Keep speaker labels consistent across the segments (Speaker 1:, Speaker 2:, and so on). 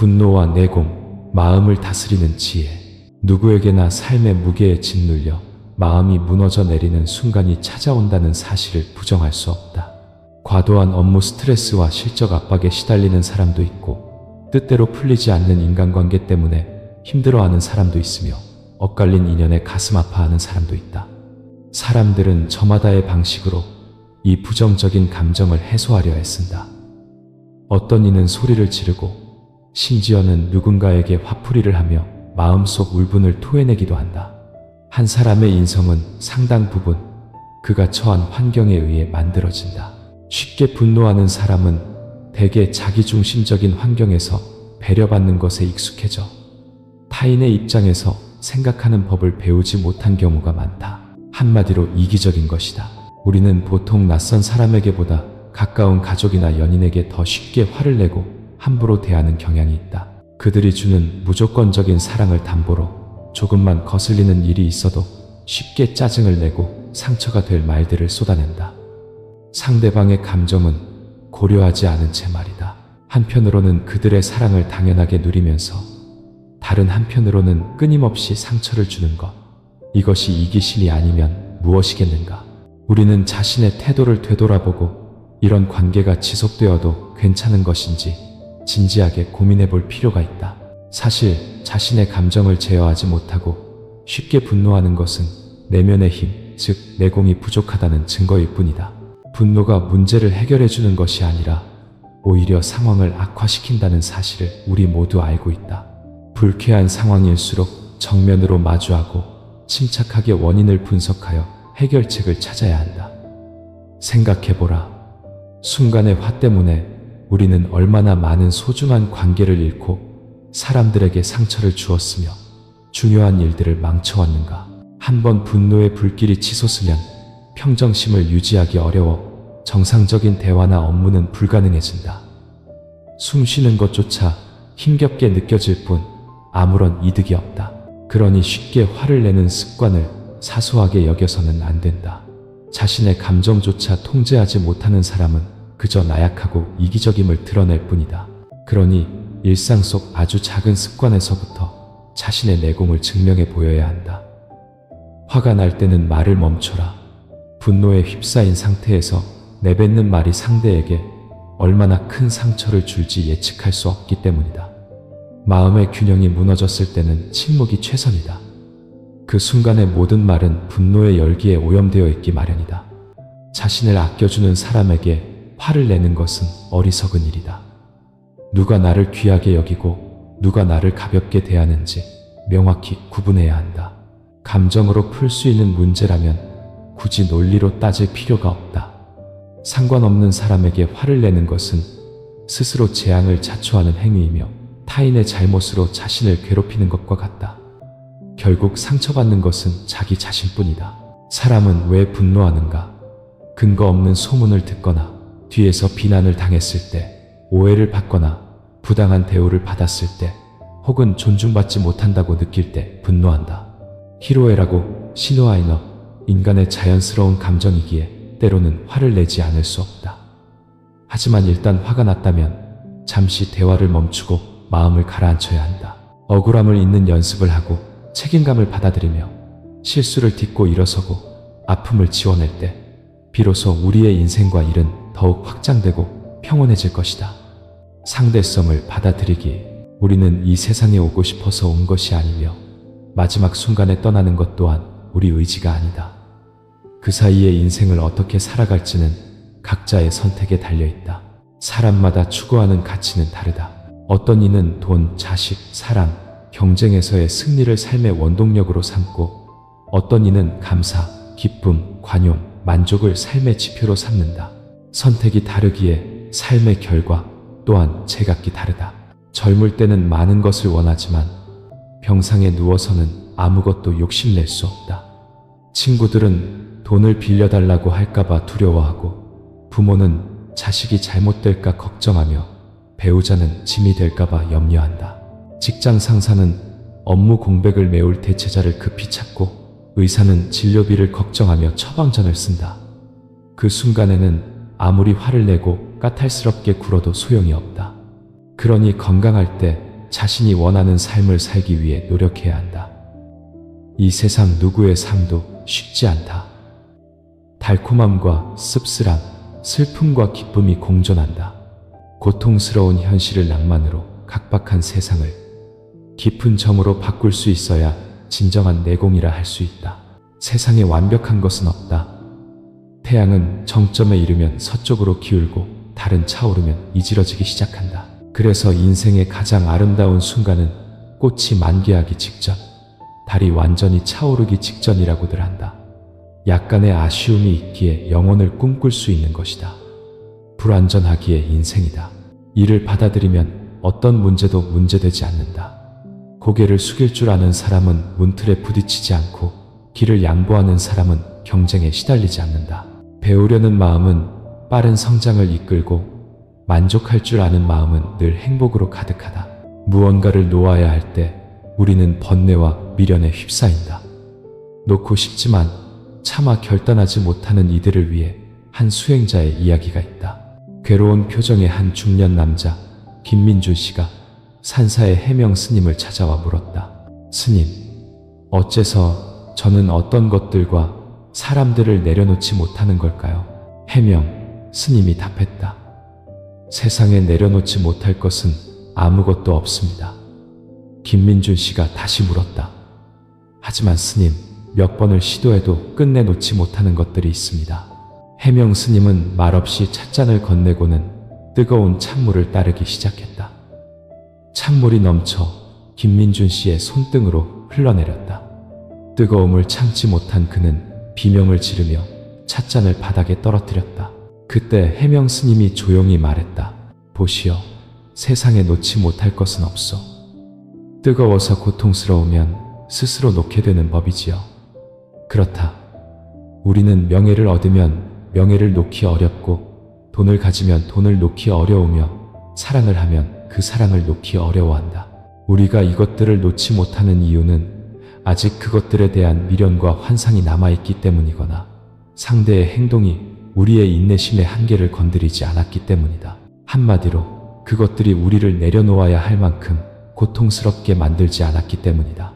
Speaker 1: 분노와 내공, 마음을 다스리는 지혜. 누구에게나 삶의 무게에 짓눌려 마음이 무너져 내리는 순간이 찾아온다는 사실을 부정할 수 없다. 과도한 업무 스트레스와 실적 압박에 시달리는 사람도 있고, 뜻대로 풀리지 않는 인간관계 때문에 힘들어하는 사람도 있으며, 엇갈린 인연에 가슴 아파하는 사람도 있다. 사람들은 저마다의 방식으로 이 부정적인 감정을 해소하려 애쓴다. 어떤 이는 소리를 지르고, 심지어는 누군가에게 화풀이를 하며 마음속 울분을 토해내기도 한다. 한 사람의 인성은 상당 부분 그가 처한 환경에 의해 만들어진다. 쉽게 분노하는 사람은 대개 자기중심적인 환경에서 배려받는 것에 익숙해져 타인의 입장에서 생각하는 법을 배우지 못한 경우가 많다. 한마디로 이기적인 것이다. 우리는 보통 낯선 사람에게보다 가까운 가족이나 연인에게 더 쉽게 화를 내고 함부로 대하는 경향이 있다. 그들이 주는 무조건적인 사랑을 담보로 조금만 거슬리는 일이 있어도 쉽게 짜증을 내고 상처가 될 말들을 쏟아낸다. 상대방의 감정은 고려하지 않은 채 말이다. 한편으로는 그들의 사랑을 당연하게 누리면서 다른 한편으로는 끊임없이 상처를 주는 것. 이것이 이기심이 아니면 무엇이겠는가? 우리는 자신의 태도를 되돌아보고 이런 관계가 지속되어도 괜찮은 것인지 진지하게 고민해 볼 필요가 있다. 사실 자신의 감정을 제어하지 못하고 쉽게 분노하는 것은 내면의 힘, 즉 내공이 부족하다는 증거일 뿐이다. 분노가 문제를 해결해 주는 것이 아니라 오히려 상황을 악화시킨다는 사실을 우리 모두 알고 있다. 불쾌한 상황일수록 정면으로 마주하고 침착하게 원인을 분석하여 해결책을 찾아야 한다. 생각해보라. 순간의 화 때문에 우리는 얼마나 많은 소중한 관계를 잃고 사람들에게 상처를 주었으며 중요한 일들을 망쳐왔는가. 한번 분노의 불길이 치솟으면 평정심을 유지하기 어려워 정상적인 대화나 업무는 불가능해진다. 숨 쉬는 것조차 힘겹게 느껴질 뿐 아무런 이득이 없다. 그러니 쉽게 화를 내는 습관을 사소하게 여겨서는 안 된다. 자신의 감정조차 통제하지 못하는 사람은 그저 나약하고 이기적임을 드러낼 뿐이다. 그러니 일상 속 아주 작은 습관에서부터 자신의 내공을 증명해 보여야 한다. 화가 날 때는 말을 멈춰라. 분노에 휩싸인 상태에서 내뱉는 말이 상대에게 얼마나 큰 상처를 줄지 예측할 수 없기 때문이다. 마음의 균형이 무너졌을 때는 침묵이 최선이다. 그 순간의 모든 말은 분노의 열기에 오염되어 있기 마련이다. 자신을 아껴주는 사람에게 화를 내는 것은 어리석은 일이다. 누가 나를 귀하게 여기고 누가 나를 가볍게 대하는지 명확히 구분해야 한다. 감정으로 풀 수 있는 문제라면 굳이 논리로 따질 필요가 없다. 상관없는 사람에게 화를 내는 것은 스스로 재앙을 자초하는 행위이며 타인의 잘못으로 자신을 괴롭히는 것과 같다. 결국 상처받는 것은 자기 자신뿐이다. 사람은 왜 분노하는가? 근거 없는 소문을 듣거나 뒤에서 비난을 당했을 때, 오해를 받거나 부당한 대우를 받았을 때, 혹은 존중받지 못한다고 느낄 때 분노한다. 희로애라고 시노아이너, 인간의 자연스러운 감정이기에 때로는 화를 내지 않을 수 없다. 하지만 일단 화가 났다면 잠시 대화를 멈추고 마음을 가라앉혀야 한다. 억울함을 잊는 연습을 하고 책임감을 받아들이며 실수를 딛고 일어서고 아픔을 지워낼 때 비로소 우리의 인생과 일은 더욱 확장되고 평온해질 것이다. 상대성을 받아들이기. 우리는 이 세상에 오고 싶어서 온 것이 아니며 마지막 순간에 떠나는 것 또한 우리 의지가 아니다. 그 사이에 인생을 어떻게 살아갈지는 각자의 선택에 달려있다. 사람마다 추구하는 가치는 다르다. 어떤 이는 돈, 자식, 사랑, 경쟁에서의 승리를 삶의 원동력으로 삼고 어떤 이는 감사, 기쁨, 관용, 만족을 삶의 지표로 삼는다. 선택이 다르기에 삶의 결과 또한 제각기 다르다. 젊을 때는 많은 것을 원하지만 병상에 누워서는 아무것도 욕심낼 수 없다. 친구들은 돈을 빌려달라고 할까봐 두려워하고 부모는 자식이 잘못될까 걱정하며 배우자는 짐이 될까봐 염려한다. 직장 상사는 업무 공백을 메울 대체자를 급히 찾고 의사는 진료비를 걱정하며 처방전을 쓴다. 그 순간에는 아무리 화를 내고 까탈스럽게 굴어도 소용이 없다. 그러니 건강할 때 자신이 원하는 삶을 살기 위해 노력해야 한다. 이 세상 누구의 삶도 쉽지 않다. 달콤함과 씁쓸함, 슬픔과 기쁨이 공존한다. 고통스러운 현실을 낭만으로, 각박한 세상을 깊은 정으로 바꿀 수 있어야 진정한 내공이라 할 수 있다. 세상에 완벽한 것은 없다. 태양은 정점에 이르면 서쪽으로 기울고 달은 차오르면 이지러지기 시작한다. 그래서 인생의 가장 아름다운 순간은 꽃이 만개하기 직전, 달이 완전히 차오르기 직전이라고들 한다. 약간의 아쉬움이 있기에 영혼을 꿈꿀 수 있는 것이다. 불완전하기에 인생이다. 이를 받아들이면 어떤 문제도 문제되지 않는다. 고개를 숙일 줄 아는 사람은 문틀에 부딪히지 않고 길을 양보하는 사람은 경쟁에 시달리지 않는다. 배우려는 마음은 빠른 성장을 이끌고 만족할 줄 아는 마음은 늘 행복으로 가득하다. 무언가를 놓아야 할 때 우리는 번뇌와 미련에 휩싸인다. 놓고 싶지만 차마 결단하지 못하는 이들을 위해 한 수행자의 이야기가 있다. 괴로운 표정의 한 중년 남자 김민준 씨가 산사의 해명 스님을 찾아와 물었다. 스님, 어째서 저는 어떤 것들과 사람들을 내려놓지 못하는 걸까요? 해명 스님이 답했다. 세상에 내려놓지 못할 것은 아무것도 없습니다. 김민준 씨가 다시 물었다. 하지만 스님, 몇 번을 시도해도 끝내 놓지 못하는 것들이 있습니다. 해명 스님은 말없이 찻잔을 건네고는 뜨거운 찬물을 따르기 시작했다. 찬물이 넘쳐 김민준 씨의 손등으로 흘러내렸다. 뜨거움을 참지 못한 그는 비명을 지르며 찻잔을 바닥에 떨어뜨렸다. 그때 해명 스님이 조용히 말했다. 보시오, 세상에 놓지 못할 것은 없어. 뜨거워서 고통스러우면 스스로 놓게 되는 법이지요. 그렇다. 우리는 명예를 얻으면 명예를 놓기 어렵고, 돈을 가지면 돈을 놓기 어려우며, 사랑을 하면 그 사랑을 놓기 어려워한다. 우리가 이것들을 놓지 못하는 이유는 아직 그것들에 대한 미련과 환상이 남아있기 때문이거나 상대의 행동이 우리의 인내심의 한계를 건드리지 않았기 때문이다. 한마디로 그것들이 우리를 내려놓아야 할 만큼 고통스럽게 만들지 않았기 때문이다.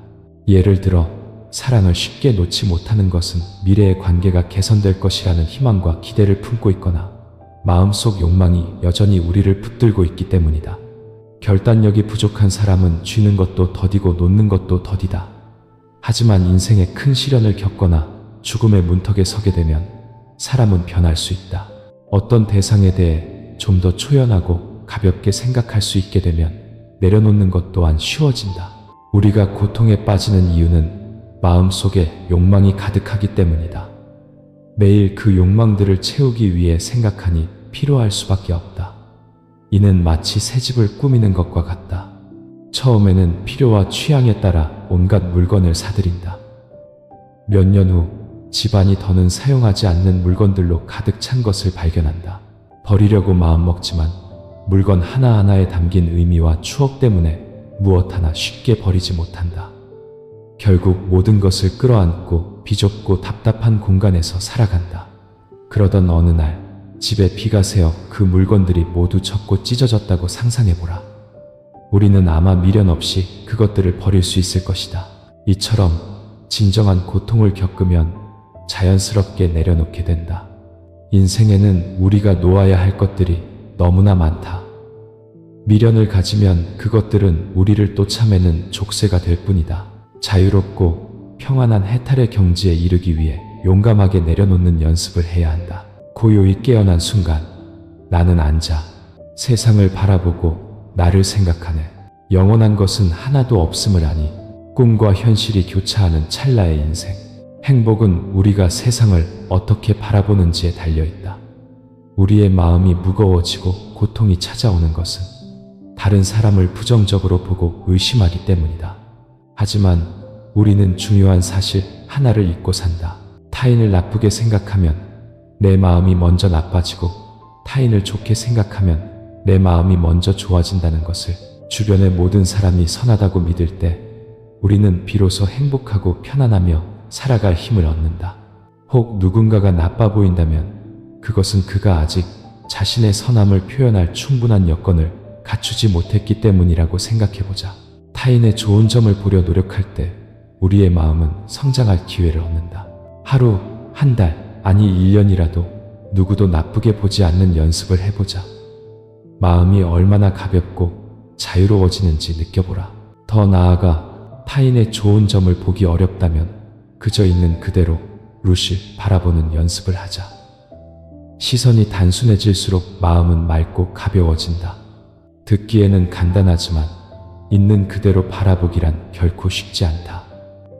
Speaker 1: 예를 들어 사랑을 쉽게 놓지 못하는 것은 미래의 관계가 개선될 것이라는 희망과 기대를 품고 있거나 마음속 욕망이 여전히 우리를 붙들고 있기 때문이다. 결단력이 부족한 사람은 쥐는 것도 더디고 놓는 것도 더디다. 하지만 인생의 큰 시련을 겪거나 죽음의 문턱에 서게 되면 사람은 변할 수 있다. 어떤 대상에 대해 좀 더 초연하고 가볍게 생각할 수 있게 되면 내려놓는 것 또한 쉬워진다. 우리가 고통에 빠지는 이유는 마음속에 욕망이 가득하기 때문이다. 매일 그 욕망들을 채우기 위해 생각하니 필요할 수밖에 없다. 이는 마치 새 집을 꾸미는 것과 같다. 처음에는 필요와 취향에 따라 온갖 물건을 사들인다. 몇 년 후 집안이 더는 사용하지 않는 물건들로 가득 찬 것을 발견한다. 버리려고 마음먹지만 물건 하나하나에 담긴 의미와 추억 때문에 무엇 하나 쉽게 버리지 못한다. 결국 모든 것을 끌어안고 비좁고 답답한 공간에서 살아간다. 그러던 어느 날 집에 비가 새어 그 물건들이 모두 젖고 찢어졌다고 상상해보라. 우리는 아마 미련 없이 그것들을 버릴 수 있을 것이다. 이처럼 진정한 고통을 겪으면 자연스럽게 내려놓게 된다. 인생에는 우리가 놓아야 할 것들이 너무나 많다. 미련을 가지면 그것들은 우리를 쫓아매는 족쇄가 될 뿐이다. 자유롭고 평안한 해탈의 경지에 이르기 위해 용감하게 내려놓는 연습을 해야 한다. 고요히 깨어난 순간 나는 앉아 세상을 바라보고 나를 생각하네. 영원한 것은 하나도 없음을 아니 꿈과 현실이 교차하는 찰나의 인생. 행복은 우리가 세상을 어떻게 바라보는지에 달려있다. 우리의 마음이 무거워지고 고통이 찾아오는 것은 다른 사람을 부정적으로 보고 의심하기 때문이다. 하지만 우리는 중요한 사실 하나를 잊고 산다. 타인을 나쁘게 생각하면 내 마음이 먼저 나빠지고 타인을 좋게 생각하면 내 마음이 먼저 좋아진다는 것을 주변의 모든 사람이 선하다고 믿을 때 우리는 비로소 행복하고 편안하며 살아갈 힘을 얻는다. 혹 누군가가 나빠 보인다면 그것은 그가 아직 자신의 선함을 표현할 충분한 여건을 갖추지 못했기 때문이라고 생각해보자. 타인의 좋은 점을 보려 노력할 때 우리의 마음은 성장할 기회를 얻는다. 하루, 한 달, 아니 1년이라도 누구도 나쁘게 보지 않는 연습을 해보자. 마음이 얼마나 가볍고 자유로워지는지 느껴보라. 더 나아가 타인의 좋은 점을 보기 어렵다면 그저 있는 그대로 루실 바라보는 연습을 하자. 시선이 단순해질수록 마음은 맑고 가벼워진다. 듣기에는 간단하지만 있는 그대로 바라보기란 결코 쉽지 않다.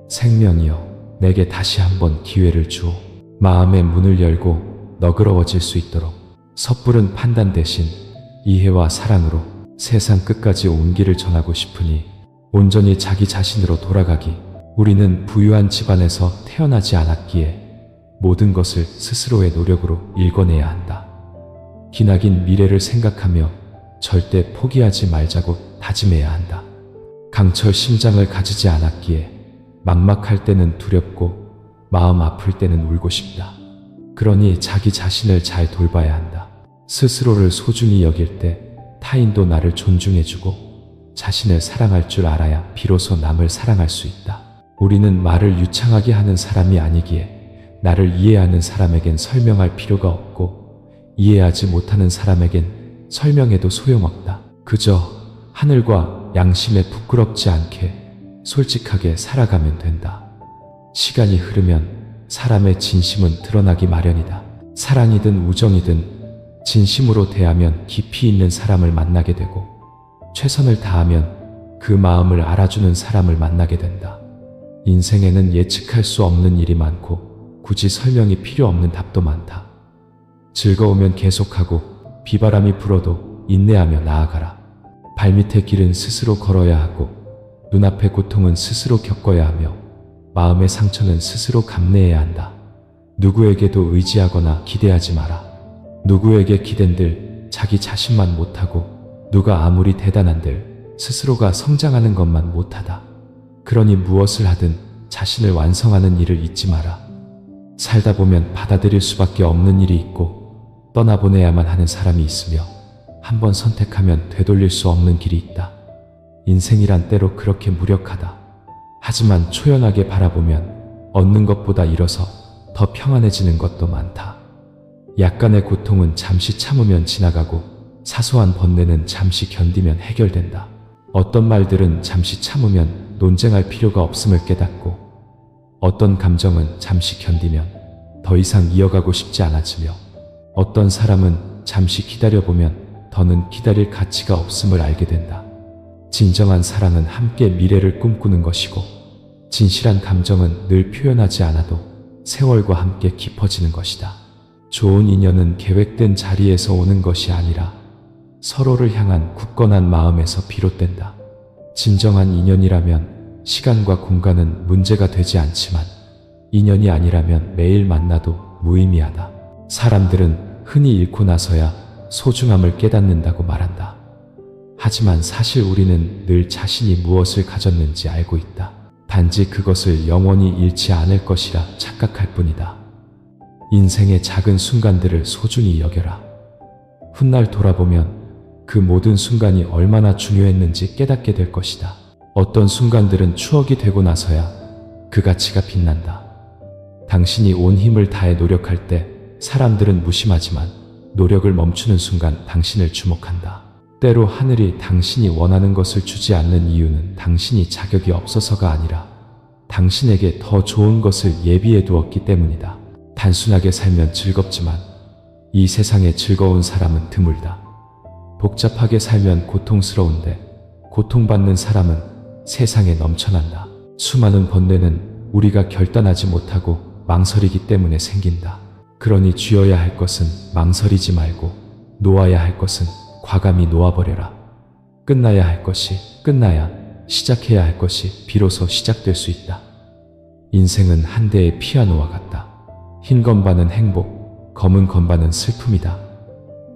Speaker 1: 생명이여, 내게 다시 한번 기회를 주오. 마음의 문을 열고 너그러워질 수 있도록 섣부른 판단 대신 이해와 사랑으로 세상 끝까지 온기를 전하고 싶으니 온전히 자기 자신으로 돌아가기. 우리는 부유한 집안에서 태어나지 않았기에 모든 것을 스스로의 노력으로 일궈내야 한다. 기나긴 미래를 생각하며 절대 포기하지 말자고 다짐해야 한다. 강철 심장을 가지지 않았기에 막막할 때는 두렵고 마음 아플 때는 울고 싶다. 그러니 자기 자신을 잘 돌봐야 한다. 스스로를 소중히 여길 때 타인도 나를 존중해주고 자신을 사랑할 줄 알아야 비로소 남을 사랑할 수 있다. 우리는 말을 유창하게 하는 사람이 아니기에 나를 이해하는 사람에겐 설명할 필요가 없고 이해하지 못하는 사람에겐 설명해도 소용없다. 그저 하늘과 양심에 부끄럽지 않게 솔직하게 살아가면 된다. 시간이 흐르면 사람의 진심은 드러나기 마련이다. 사랑이든 우정이든 진심으로 대하면 깊이 있는 사람을 만나게 되고 최선을 다하면 그 마음을 알아주는 사람을 만나게 된다. 인생에는 예측할 수 없는 일이 많고 굳이 설명이 필요 없는 답도 많다. 즐거우면 계속하고 비바람이 불어도 인내하며 나아가라. 발밑의 길은 스스로 걸어야 하고 눈앞의 고통은 스스로 겪어야 하며 마음의 상처는 스스로 감내해야 한다. 누구에게도 의지하거나 기대하지 마라. 누구에게 기댄들 자기 자신만 못하고 누가 아무리 대단한들 스스로가 성장하는 것만 못하다. 그러니 무엇을 하든 자신을 완성하는 일을 잊지 마라. 살다 보면 받아들일 수밖에 없는 일이 있고 떠나보내야만 하는 사람이 있으며 한번 선택하면 되돌릴 수 없는 길이 있다. 인생이란 때로 그렇게 무력하다. 하지만 초연하게 바라보면 얻는 것보다 잃어서 더 평안해지는 것도 많다. 약간의 고통은 잠시 참으면 지나가고 사소한 번뇌는 잠시 견디면 해결된다. 어떤 말들은 잠시 참으면 논쟁할 필요가 없음을 깨닫고 어떤 감정은 잠시 견디면 더 이상 이어가고 싶지 않아지며 어떤 사람은 잠시 기다려보면 더는 기다릴 가치가 없음을 알게 된다. 진정한 사랑은 함께 미래를 꿈꾸는 것이고 진실한 감정은 늘 표현하지 않아도 세월과 함께 깊어지는 것이다. 좋은 인연은 계획된 자리에서 오는 것이 아니라 서로를 향한 굳건한 마음에서 비롯된다. 진정한 인연이라면 시간과 공간은 문제가 되지 않지만 인연이 아니라면 매일 만나도 무의미하다. 사람들은 흔히 잃고 나서야 소중함을 깨닫는다고 말한다. 하지만 사실 우리는 늘 자신이 무엇을 가졌는지 알고 있다. 단지 그것을 영원히 잃지 않을 것이라 착각할 뿐이다. 인생의 작은 순간들을 소중히 여겨라. 훗날 돌아보면 그 모든 순간이 얼마나 중요했는지 깨닫게 될 것이다. 어떤 순간들은 추억이 되고 나서야 그 가치가 빛난다. 당신이 온 힘을 다해 노력할 때 사람들은 무심하지만 노력을 멈추는 순간 당신을 주목한다. 때로 하늘이 당신이 원하는 것을 주지 않는 이유는 당신이 자격이 없어서가 아니라 당신에게 더 좋은 것을 예비해 두었기 때문이다. 단순하게 살면 즐겁지만 이 세상에 즐거운 사람은 드물다. 복잡하게 살면 고통스러운데 고통받는 사람은 세상에 넘쳐난다. 수많은 번뇌는 우리가 결단하지 못하고 망설이기 때문에 생긴다. 그러니 쥐어야 할 것은 망설이지 말고 놓아야 할 것은 과감히 놓아버려라. 끝나야 할 것이 끝나야 시작해야 할 것이 비로소 시작될 수 있다. 인생은 한 대의 피아노와 같다. 흰 건반은 행복, 검은 건반은 슬픔이다.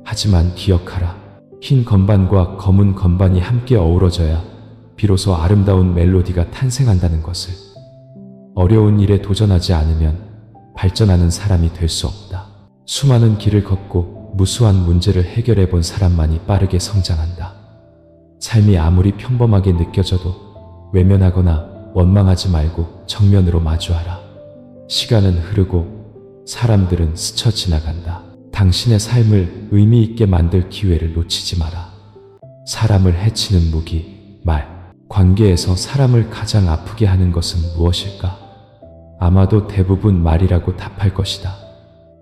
Speaker 1: 하지만 기억하라. 흰 건반과 검은 건반이 함께 어우러져야 비로소 아름다운 멜로디가 탄생한다는 것을. 어려운 일에 도전하지 않으면 발전하는 사람이 될 수 없다. 수많은 길을 걷고 무수한 문제를 해결해 본 사람만이 빠르게 성장한다. 삶이 아무리 평범하게 느껴져도 외면하거나 원망하지 말고 정면으로 마주하라. 시간은 흐르고 사람들은 스쳐 지나간다. 당신의 삶을 의미 있게 만들 기회를 놓치지 마라. 사람을 해치는 무기, 말. 관계에서 사람을 가장 아프게 하는 것은 무엇일까? 아마도 대부분 말이라고 답할 것이다.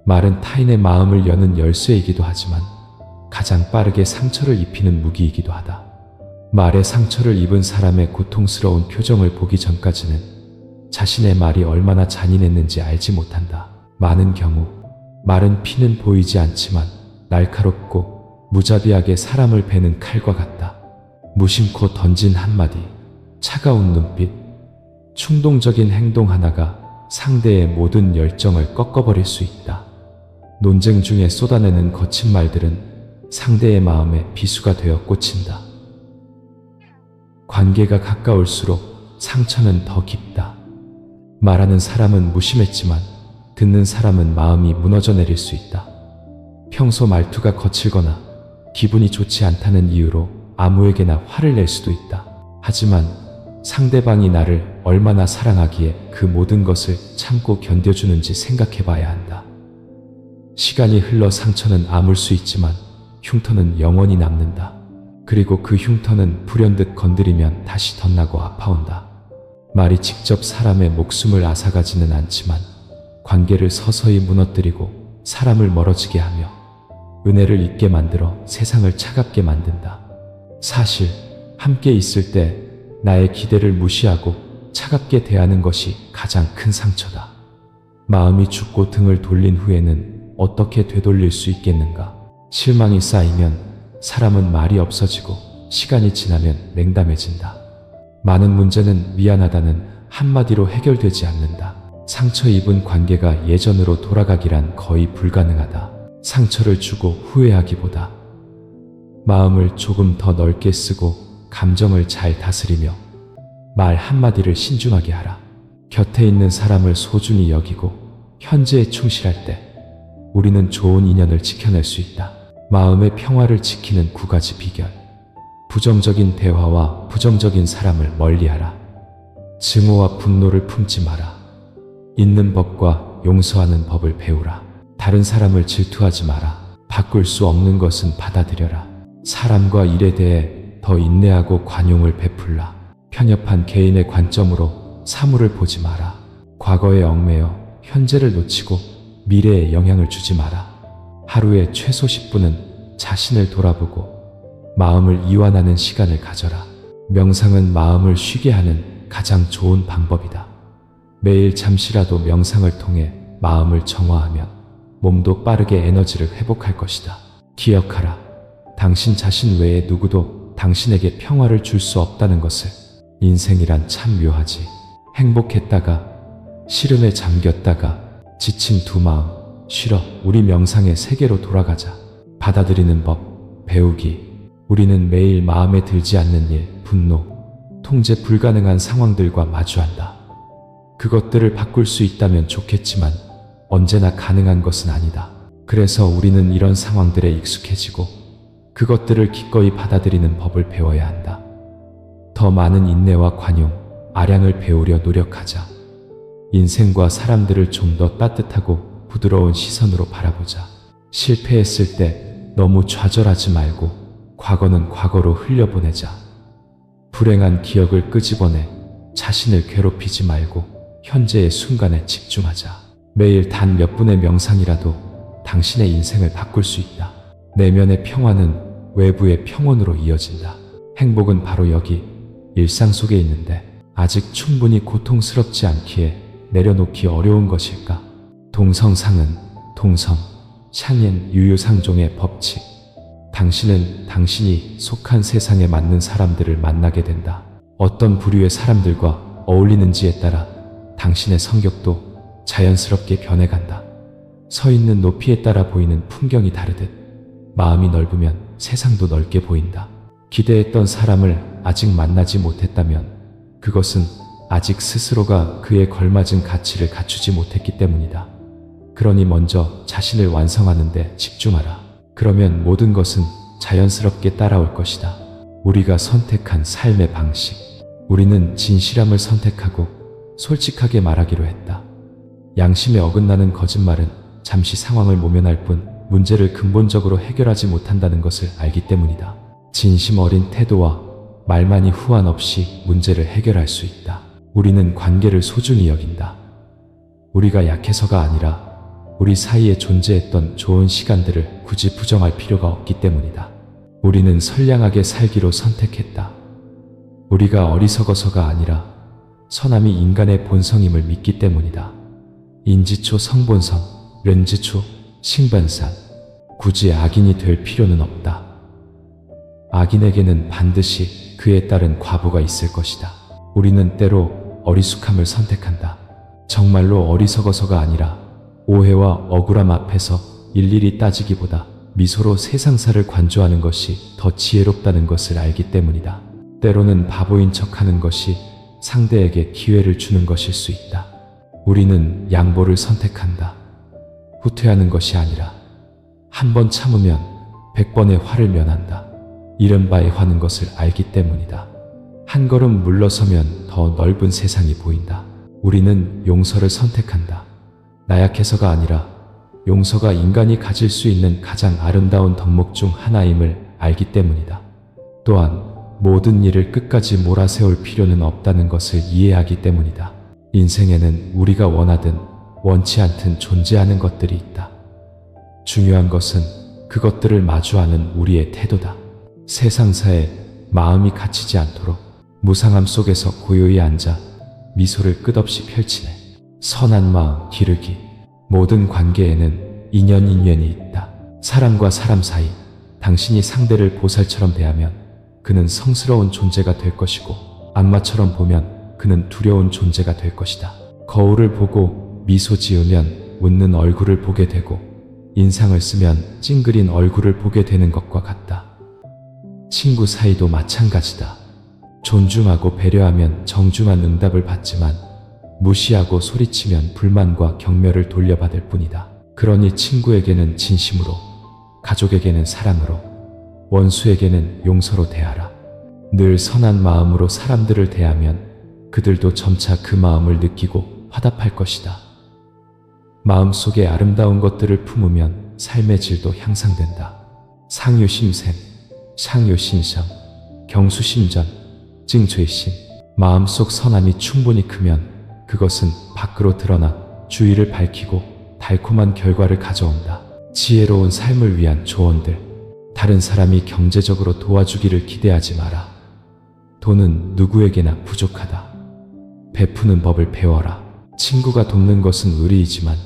Speaker 1: 말은 타인의 마음을 여는 열쇠이기도 하지만 가장 빠르게 상처를 입히는 무기이기도 하다. 말에 상처를 입은 사람의 고통스러운 표정을 보기 전까지는 자신의 말이 얼마나 잔인했는지 알지 못한다. 많은 경우 말은 피는 보이지 않지만 날카롭고 무자비하게 사람을 베는 칼과 같다. 무심코 던진 한마디, 차가운 눈빛, 충동적인 행동 하나가 상대의 모든 열정을 꺾어버릴 수 있다. 논쟁 중에 쏟아내는 거친 말들은 상대의 마음에 비수가 되어 꽂힌다. 관계가 가까울수록 상처는 더 깊다. 말하는 사람은 무심했지만 듣는 사람은 마음이 무너져 내릴 수 있다. 평소 말투가 거칠거나 기분이 좋지 않다는 이유로 아무에게나 화를 낼 수도 있다. 하지만 상대방이 나를 얼마나 사랑하기에 그 모든 것을 참고 견뎌주는지 생각해 봐야 한다. 시간이 흘러 상처는 아물 수 있지만 흉터는 영원히 남는다. 그리고 그 흉터는 불현듯 건드리면 다시 덧나고 아파온다. 말이 직접 사람의 목숨을 앗아가지는 않지만 관계를 서서히 무너뜨리고 사람을 멀어지게 하며 은혜를 잊게 만들어 세상을 차갑게 만든다. 사실 함께 있을 때 나의 기대를 무시하고 차갑게 대하는 것이 가장 큰 상처다. 마음이 죽고 등을 돌린 후에는 어떻게 되돌릴 수 있겠는가? 실망이 쌓이면 사람은 말이 없어지고 시간이 지나면 냉담해진다. 많은 문제는 미안하다는 한마디로 해결되지 않는다. 상처 입은 관계가 예전으로 돌아가기란 거의 불가능하다. 상처를 주고 후회하기보다 마음을 조금 더 넓게 쓰고 감정을 잘 다스리며 말 한마디를 신중하게 하라. 곁에 있는 사람을 소중히 여기고 현재에 충실할 때 우리는 좋은 인연을 지켜낼 수 있다. 마음의 평화를 지키는 9가지 비결. 부정적인 대화와 부정적인 사람을 멀리하라. 증오와 분노를 품지 마라. 있는 법과 용서하는 법을 배우라. 다른 사람을 질투하지 마라. 바꿀 수 없는 것은 받아들여라. 사람과 일에 대해 더 인내하고 관용을 베풀라. 편협한 개인의 관점으로 사물을 보지 마라. 과거에 얽매여 현재를 놓치고 미래에 영향을 주지 마라. 하루에 최소 10분은 자신을 돌아보고 마음을 이완하는 시간을 가져라. 명상은 마음을 쉬게 하는 가장 좋은 방법이다. 매일 잠시라도 명상을 통해 마음을 정화하면 몸도 빠르게 에너지를 회복할 것이다. 기억하라. 당신 자신 외에 누구도 당신에게 평화를 줄 수 없다는 것을. 인생이란 참 묘하지. 행복했다가 시름에 잠겼다가 지친 두 마음 쉬러 우리 명상의 세계로 돌아가자. 받아들이는 법, 배우기. 우리는 매일 마음에 들지 않는 일, 분노, 통제 불가능한 상황들과 마주한다. 그것들을 바꿀 수 있다면 좋겠지만 언제나 가능한 것은 아니다. 그래서 우리는 이런 상황들에 익숙해지고 그것들을 기꺼이 받아들이는 법을 배워야 한다. 더 많은 인내와 관용, 아량을 배우려 노력하자. 인생과 사람들을 좀 더 따뜻하고 부드러운 시선으로 바라보자. 실패했을 때 너무 좌절하지 말고 과거는 과거로 흘려보내자. 불행한 기억을 끄집어내 자신을 괴롭히지 말고 현재의 순간에 집중하자. 매일 단 몇 분의 명상이라도 당신의 인생을 바꿀 수 있다. 내면의 평화는 외부의 평온으로 이어진다. 행복은 바로 여기 일상 속에 있는데 아직 충분히 고통스럽지 않기에 내려놓기 어려운 것일까? 동성상은 동성, 샤니엔 유유상종의 법칙. 당신은 당신이 속한 세상에 맞는 사람들을 만나게 된다. 어떤 부류의 사람들과 어울리는지에 따라 당신의 성격도 자연스럽게 변해간다. 서 있는 높이에 따라 보이는 풍경이 다르듯 마음이 넓으면 세상도 넓게 보인다. 기대했던 사람을 아직 만나지 못했다면 그것은 아직 스스로가 그에 걸맞은 가치를 갖추지 못했기 때문이다. 그러니 먼저 자신을 완성하는 데 집중하라. 그러면 모든 것은 자연스럽게 따라올 것이다. 우리가 선택한 삶의 방식. 우리는 진실함을 선택하고 솔직하게 말하기로 했다. 양심에 어긋나는 거짓말은 잠시 상황을 모면할 뿐 문제를 근본적으로 해결하지 못한다는 것을 알기 때문이다. 진심 어린 태도와 말만이 후한 없이 문제를 해결할 수 있다. 우리는 관계를 소중히 여긴다. 우리가 약해서가 아니라 우리 사이에 존재했던 좋은 시간들을 굳이 부정할 필요가 없기 때문이다. 우리는 선량하게 살기로 선택했다. 우리가 어리석어서가 아니라 선함이 인간의 본성임을 믿기 때문이다. 인지초 성본성, 렌지초 싱반산. 굳이 악인이 될 필요는 없다. 악인에게는 반드시 그에 따른 과보가 있을 것이다. 우리는 때로 어리숙함을 선택한다. 정말로 어리석어서가 아니라 오해와 억울함 앞에서 일일이 따지기보다 미소로 세상사를 관조하는 것이 더 지혜롭다는 것을 알기 때문이다. 때로는 바보인 척하는 것이 상대에게 기회를 주는 것일 수 있다. 우리는 양보를 선택한다. 후퇴하는 것이 아니라 한 번 참으면 100번의 화를 면한다. 잃은 바에 화는 것을 알기 때문이다. 한 걸음 물러서면 더 넓은 세상이 보인다. 우리는 용서를 선택한다. 나약해서가 아니라 용서가 인간이 가질 수 있는 가장 아름다운 덕목 중 하나임을 알기 때문이다. 또한 모든 일을 끝까지 몰아세울 필요는 없다는 것을 이해하기 때문이다. 인생에는 우리가 원하든 원치 않든 존재하는 것들이 있다. 중요한 것은 그것들을 마주하는 우리의 태도다. 세상사에 마음이 갇히지 않도록 무상함 속에서 고요히 앉아 미소를 끝없이 펼치네. 선한 마음 기르기. 모든 관계에는 인연이 있다. 사람과 사람 사이 당신이 상대를 보살처럼 대하면 그는 성스러운 존재가 될 것이고 악마처럼 보면 그는 두려운 존재가 될 것이다. 거울을 보고 미소 지으면 웃는 얼굴을 보게 되고 인상을 쓰면 찡그린 얼굴을 보게 되는 것과 같다. 친구 사이도 마찬가지다. 존중하고 배려하면 정중한 응답을 받지만 무시하고 소리치면 불만과 경멸을 돌려받을 뿐이다. 그러니 친구에게는 진심으로, 가족에게는 사랑으로, 원수에게는 용서로 대하라. 늘 선한 마음으로 사람들을 대하면 그들도 점차 그 마음을 느끼고 화답할 것이다. 마음속에 아름다운 것들을 품으면 삶의 질도 향상된다. 상유심샘, 상유신성, 경수심전, 징죄심. 마음속 선함이 충분히 크면 그것은 밖으로 드러나 주의를 밝히고 달콤한 결과를 가져온다. 지혜로운 삶을 위한 조언들. 다른 사람이 경제적으로 도와주기를 기대하지 마라. 돈은 누구에게나 부족하다. 베푸는 법을 배워라. 친구가 돕는 것은 의리이지만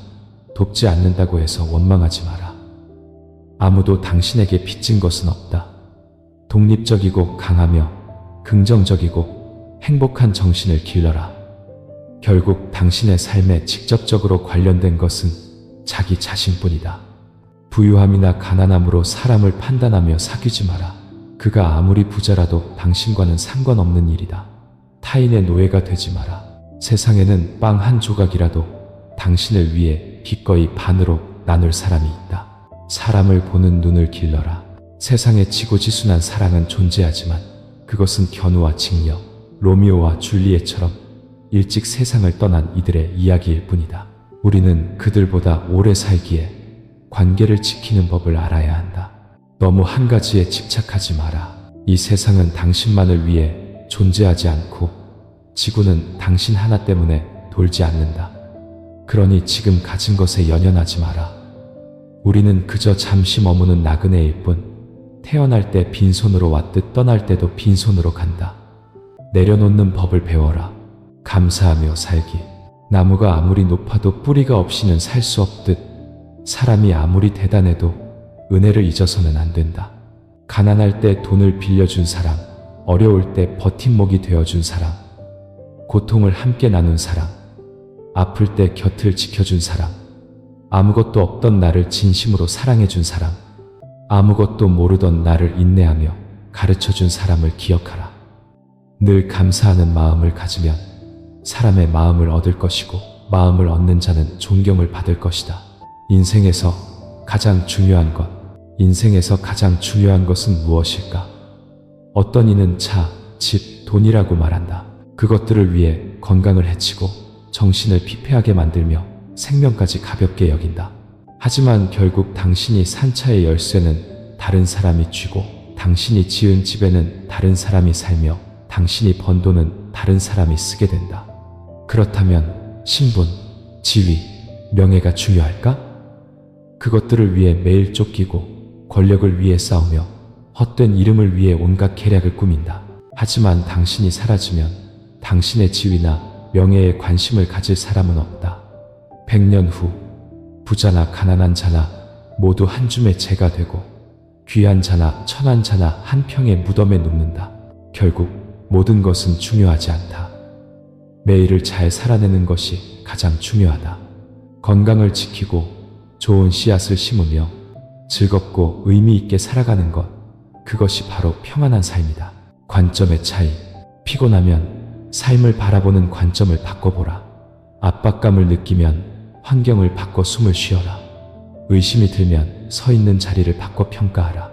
Speaker 1: 돕지 않는다고 해서 원망하지 마라. 아무도 당신에게 빚진 것은 없다. 독립적이고 강하며 긍정적이고 행복한 정신을 길러라. 결국 당신의 삶에 직접적으로 관련된 것은 자기 자신뿐이다. 부유함이나 가난함으로 사람을 판단하며 사귀지 마라. 그가 아무리 부자라도 당신과는 상관없는 일이다. 타인의 노예가 되지 마라. 세상에는 빵 한 조각이라도 당신을 위해 기꺼이 반으로 나눌 사람이 있다. 사람을 보는 눈을 길러라. 세상에 지고지순한 사랑은 존재하지만 그것은 견우와 직녀, 로미오와 줄리엣처럼 일찍 세상을 떠난 이들의 이야기일 뿐이다. 우리는 그들보다 오래 살기에 관계를 지키는 법을 알아야 한다. 너무 한 가지에 집착하지 마라. 이 세상은 당신만을 위해 존재하지 않고 지구는 당신 하나 때문에 돌지 않는다. 그러니 지금 가진 것에 연연하지 마라. 우리는 그저 잠시 머무는 나그네일 뿐 태어날 때 빈손으로 왔듯 떠날 때도 빈손으로 간다. 내려놓는 법을 배워라. 감사하며 살기. 나무가 아무리 높아도 뿌리가 없이는 살 수 없듯 사람이 아무리 대단해도 은혜를 잊어서는 안 된다. 가난할 때 돈을 빌려준 사람, 어려울 때 버팀목이 되어준 사람, 고통을 함께 나눈 사람, 아플 때 곁을 지켜준 사람, 아무것도 없던 나를 진심으로 사랑해준 사람, 아무것도 모르던 나를 인내하며 가르쳐준 사람을 기억하라. 늘 감사하는 마음을 가지면 사람의 마음을 얻을 것이고 마음을 얻는 자는 존경을 받을 것이다. 인생에서 가장 중요한 것은 무엇일까? 어떤 이는 차, 집, 돈이라고 말한다. 그것들을 위해 건강을 해치고 정신을 피폐하게 만들며 생명까지 가볍게 여긴다. 하지만 결국 당신이 산 차의 열쇠는 다른 사람이 쥐고 당신이 지은 집에는 다른 사람이 살며 당신이 번 돈은 다른 사람이 쓰게 된다. 그렇다면 신분, 지위, 명예가 중요할까? 그것들을 위해 매일 쫓기고 권력을 위해 싸우며 헛된 이름을 위해 온갖 계략을 꾸민다. 하지만 당신이 사라지면 당신의 지위나 명예에 관심을 가질 사람은 없다. 100년 후 부자나 가난한 자나 모두 한 줌의 재가 되고 귀한 자나 천한 자나 한 평의 무덤에 눕는다. 결국 모든 것은 중요하지 않다. 매일을 잘 살아내는 것이 가장 중요하다. 건강을 지키고 좋은 씨앗을 심으며 즐겁고 의미 있게 살아가는 것, 그것이 바로 평안한 삶이다. 관점의 차이. 피곤하면 삶을 바라보는 관점을 바꿔보라. 압박감을 느끼면 환경을 바꿔 숨을 쉬어라. 의심이 들면 서 있는 자리를 바꿔 평가하라.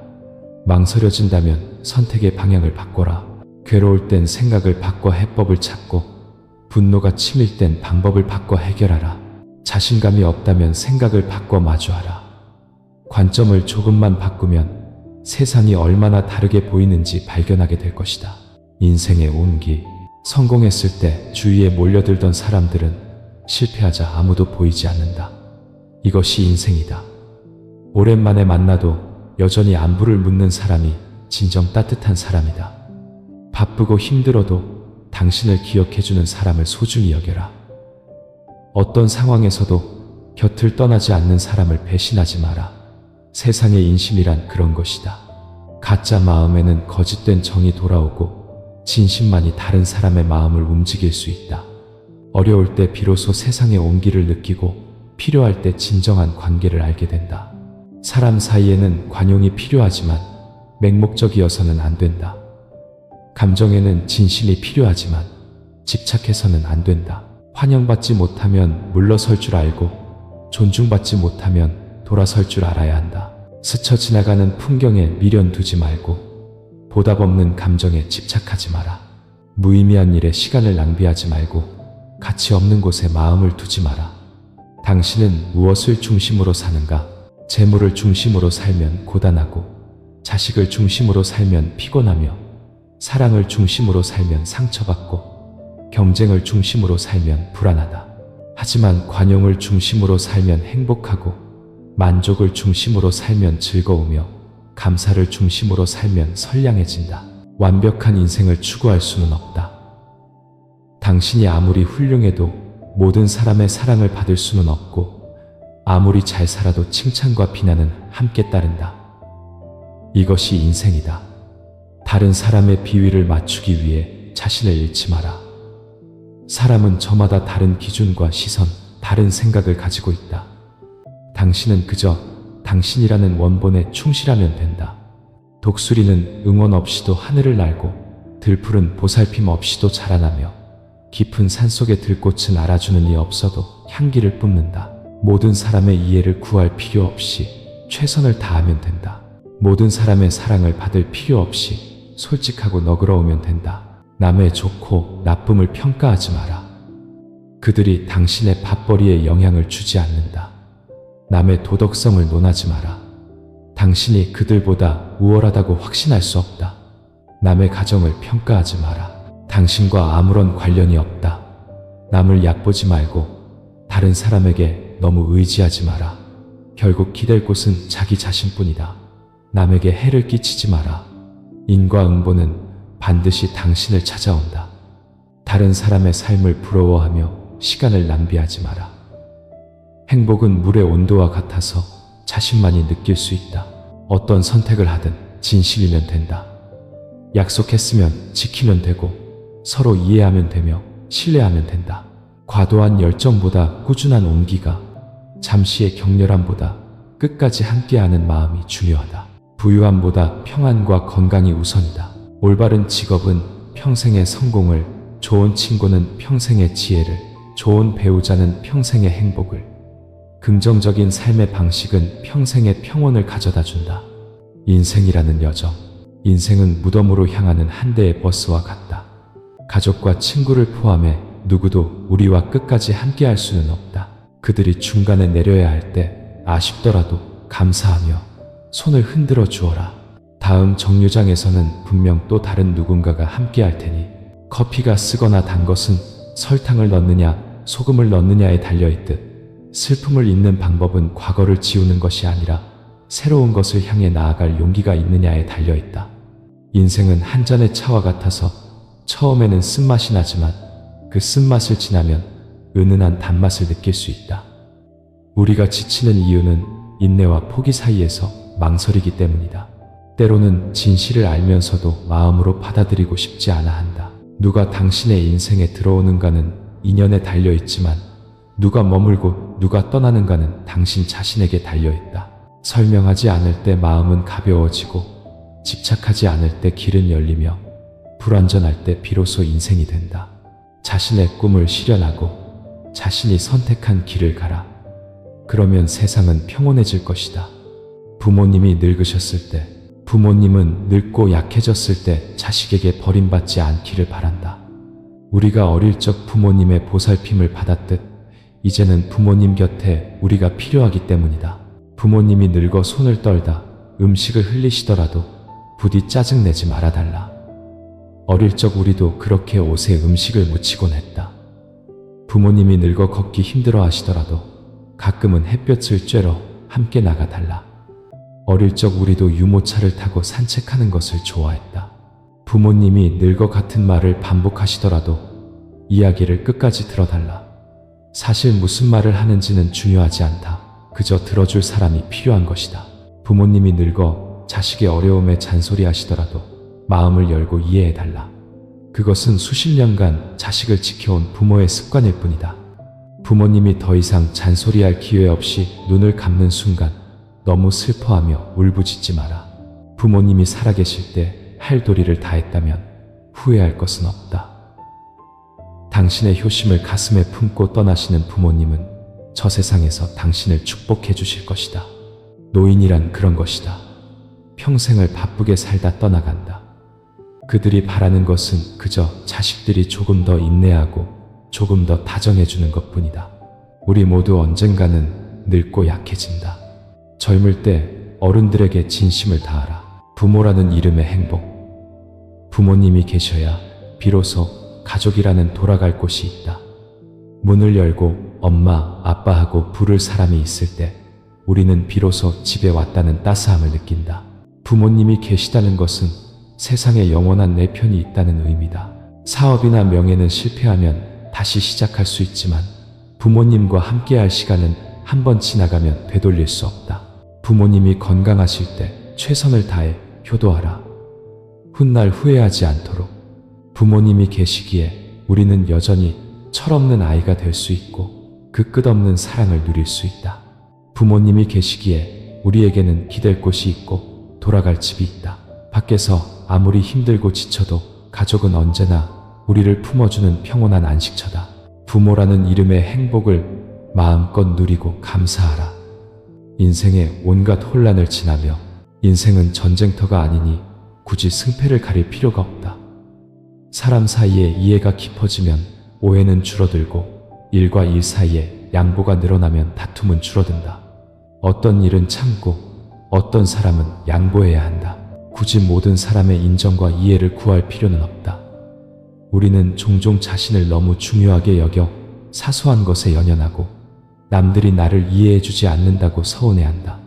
Speaker 1: 망설여진다면 선택의 방향을 바꿔라. 괴로울 땐 생각을 바꿔 해법을 찾고 분노가 치밀 땐 방법을 바꿔 해결하라. 자신감이 없다면 생각을 바꿔 마주하라. 관점을 조금만 바꾸면 세상이 얼마나 다르게 보이는지 발견하게 될 것이다. 인생의 온기. 성공했을 때 주위에 몰려들던 사람들은 실패하자 아무도 보이지 않는다. 이것이 인생이다. 오랜만에 만나도 여전히 안부를 묻는 사람이 진정 따뜻한 사람이다. 바쁘고 힘들어도 당신을 기억해주는 사람을 소중히 여겨라. 어떤 상황에서도 곁을 떠나지 않는 사람을 배신하지 마라. 세상의 인심이란 그런 것이다. 가짜 마음에는 거짓된 정이 돌아오고 진심만이 다른 사람의 마음을 움직일 수 있다. 어려울 때 비로소 세상의 온기를 느끼고 필요할 때 진정한 관계를 알게 된다. 사람 사이에는 관용이 필요하지만 맹목적이어서는 안 된다. 감정에는 진심이 필요하지만 집착해서는 안 된다. 환영받지 못하면 물러설 줄 알고 존중받지 못하면 돌아설 줄 알아야 한다. 스쳐 지나가는 풍경에 미련 두지 말고 보답 없는 감정에 집착하지 마라. 무의미한 일에 시간을 낭비하지 말고 가치 없는 곳에 마음을 두지 마라. 당신은 무엇을 중심으로 사는가? 재물을 중심으로 살면 고단하고 자식을 중심으로 살면 피곤하며 사랑을 중심으로 살면 상처받고 경쟁을 중심으로 살면 불안하다. 하지만 관용을 중심으로 살면 행복하고 만족을 중심으로 살면 즐거우며 감사를 중심으로 살면 선량해진다. 완벽한 인생을 추구할 수는 없다. 당신이 아무리 훌륭해도 모든 사람의 사랑을 받을 수는 없고 아무리 잘 살아도 칭찬과 비난은 함께 따른다. 이것이 인생이다. 다른 사람의 비위를 맞추기 위해 자신을 잃지 마라. 사람은 저마다 다른 기준과 시선, 다른 생각을 가지고 있다. 당신은 그저 당신이라는 원본에 충실하면 된다. 독수리는 응원 없이도 하늘을 날고 들풀은 보살핌 없이도 자라나며 깊은 산속의 들꽃은 알아주는 이 없어도 향기를 뿜는다. 모든 사람의 이해를 구할 필요 없이 최선을 다하면 된다. 모든 사람의 사랑을 받을 필요 없이 솔직하고 너그러우면 된다. 남의 좋고 나쁨을 평가하지 마라. 그들이 당신의 밥벌이에 영향을 주지 않는다. 남의 도덕성을 논하지 마라. 당신이 그들보다 우월하다고 확신할 수 없다. 남의 가정을 평가하지 마라. 당신과 아무런 관련이 없다. 남을 얕보지 말고 다른 사람에게 너무 의지하지 마라. 결국 기댈 곳은 자기 자신뿐이다. 남에게 해를 끼치지 마라. 인과응보는 반드시 당신을 찾아온다. 다른 사람의 삶을 부러워하며 시간을 낭비하지 마라. 행복은 물의 온도와 같아서 자신만이 느낄 수 있다. 어떤 선택을 하든 진실이면 된다. 약속했으면 지키면 되고 서로 이해하면 되며 신뢰하면 된다. 과도한 열정보다 꾸준한 온기가, 잠시의 격렬함보다 끝까지 함께하는 마음이 중요하다. 부유함보다 평안과 건강이 우선이다. 올바른 직업은 평생의 성공을, 좋은 친구는 평생의 지혜를, 좋은 배우자는 평생의 행복을, 긍정적인 삶의 방식은 평생의 평온을 가져다 준다. 인생이라는 여정, 인생은 무덤으로 향하는 한 대의 버스와 같다. 가족과 친구를 포함해 누구도 우리와 끝까지 함께할 수는 없다. 그들이 중간에 내려야 할 때 아쉽더라도 감사하며 손을 흔들어 주어라. 다음 정류장에서는 분명 또 다른 누군가가 함께할 테니 커피가 쓰거나 단 것은 설탕을 넣느냐 소금을 넣느냐에 달려있듯 슬픔을 잊는 방법은 과거를 지우는 것이 아니라 새로운 것을 향해 나아갈 용기가 있느냐에 달려있다. 인생은 한 잔의 차와 같아서 처음에는 쓴맛이 나지만 그 쓴맛을 지나면 은은한 단맛을 느낄 수 있다. 우리가 지치는 이유는 인내와 포기 사이에서 망설이기 때문이다. 때로는 진실을 알면서도 마음으로 받아들이고 싶지 않아 한다. 누가 당신의 인생에 들어오는가는 인연에 달려있지만 누가 머물고 누가 떠나는가는 당신 자신에게 달려있다. 설명하지 않을 때 마음은 가벼워지고 집착하지 않을 때 길은 열리며 불완전할 때 비로소 인생이 된다. 자신의 꿈을 실현하고 자신이 선택한 길을 가라. 그러면 세상은 평온해질 것이다. 부모님이 늙으셨을 때, 부모님은 늙고 약해졌을 때 자식에게 버림받지 않기를 바란다. 우리가 어릴 적 부모님의 보살핌을 받았듯 이제는 부모님 곁에 우리가 필요하기 때문이다. 부모님이 늙어 손을 떨다 음식을 흘리시더라도 부디 짜증내지 말아달라. 어릴 적 우리도 그렇게 옷에 음식을 묻히곤 했다. 부모님이 늙어 걷기 힘들어 하시더라도 가끔은 햇볕을 쬐러 함께 나가달라. 어릴 적 우리도 유모차를 타고 산책하는 것을 좋아했다. 부모님이 늙어 같은 말을 반복하시더라도 이야기를 끝까지 들어달라. 사실 무슨 말을 하는지는 중요하지 않다. 그저 들어줄 사람이 필요한 것이다. 부모님이 늙어 자식의 어려움에 잔소리하시더라도 마음을 열고 이해해달라. 그것은 수십 년간 자식을 지켜온 부모의 습관일 뿐이다. 부모님이 더 이상 잔소리할 기회 없이 눈을 감는 순간 너무 슬퍼하며 울부짖지 마라. 부모님이 살아계실 때 할 도리를 다했다면 후회할 것은 없다. 당신의 효심을 가슴에 품고 떠나시는 부모님은 저 세상에서 당신을 축복해 주실 것이다. 노인이란 그런 것이다. 평생을 바쁘게 살다 떠나간다. 그들이 바라는 것은 그저 자식들이 조금 더 인내하고 조금 더 다정해 주는 것뿐이다. 우리 모두 언젠가는 늙고 약해진다. 젊을 때 어른들에게 진심을 다하라. 부모라는 이름의 행복. 부모님이 계셔야 비로소 가족이라는 돌아갈 곳이 있다. 문을 열고 엄마, 아빠하고 부를 사람이 있을 때 우리는 비로소 집에 왔다는 따스함을 느낀다. 부모님이 계시다는 것은 세상에 영원한 내 편이 있다는 의미다. 사업이나 명예는 실패하면 다시 시작할 수 있지만 부모님과 함께할 시간은 한 번 지나가면 되돌릴 수 없다. 부모님이 건강하실 때 최선을 다해 효도하라. 훗날 후회하지 않도록. 부모님이 계시기에 우리는 여전히 철없는 아이가 될 수 있고 그 끝없는 사랑을 누릴 수 있다. 부모님이 계시기에 우리에게는 기댈 곳이 있고 돌아갈 집이 있다. 밖에서 아무리 힘들고 지쳐도 가족은 언제나 우리를 품어주는 평온한 안식처다. 부모라는 이름의 행복을 마음껏 누리고 감사하라. 인생의 온갖 혼란을 지나며 인생은 전쟁터가 아니니 굳이 승패를 가릴 필요가 없다. 사람 사이에 이해가 깊어지면 오해는 줄어들고 일과 일 사이에 양보가 늘어나면 다툼은 줄어든다. 어떤 일은 참고 어떤 사람은 양보해야 한다. 굳이 모든 사람의 인정과 이해를 구할 필요는 없다. 우리는 종종 자신을 너무 중요하게 여겨 사소한 것에 연연하고 남들이 나를 이해해주지 않는다고 서운해한다.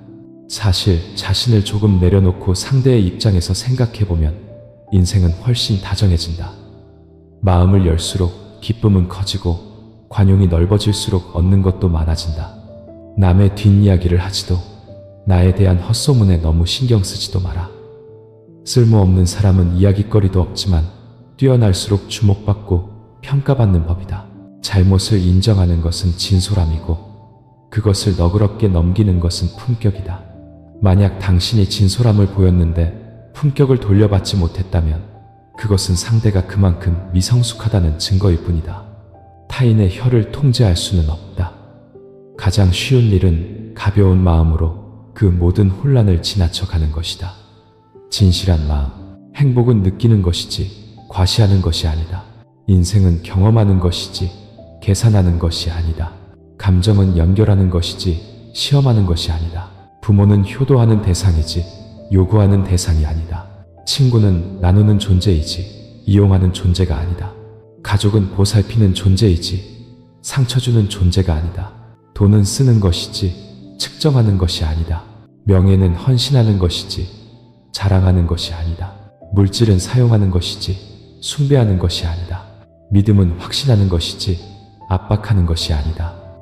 Speaker 1: 사실 자신을 조금 내려놓고 상대의 입장에서 생각해보면 인생은 훨씬 다정해진다. 마음을 열수록 기쁨은 커지고 관용이 넓어질수록 얻는 것도 많아진다. 남의 뒷이야기를 하지도 나에 대한 헛소문에 너무 신경 쓰지도 마라. 쓸모없는 사람은 이야깃거리도 없지만 뛰어날수록 주목받고 평가받는 법이다. 잘못을 인정하는 것은 진솔함이고 그것을 너그럽게 넘기는 것은 품격이다. 만약 당신이 진솔함을 보였는데 품격을 돌려받지 못했다면 그것은 상대가 그만큼 미성숙하다는 증거일 뿐이다. 타인의 혀를 통제할 수는 없다. 가장 쉬운 일은 가벼운 마음으로 그 모든 혼란을 지나쳐 가는 것이다. 진실한 마음. 행복은 느끼는 것이지 과시하는 것이 아니다. 인생은 경험하는 것이지 계산하는 것이 아니다. 감정은 연결하는 것이지 시험하는 것이 아니다. 부모는 효도하는 대상이지 요구하는 대상이 아니다. 친구는 나누는 존재이지 이용하는 존재가 아니다. 가족은 보살피는 존재이지 상처 주는 존재가 아니다. 돈은 쓰는 것이지 측정하는 것이 아니다. 명예는 헌신하는 것이지 자랑하는 것이 아니다. 물질은 사용하는 것이지 숭배하는 것이 아니다. 믿음은 확신하는 것이지 압박하는 것이 아니다.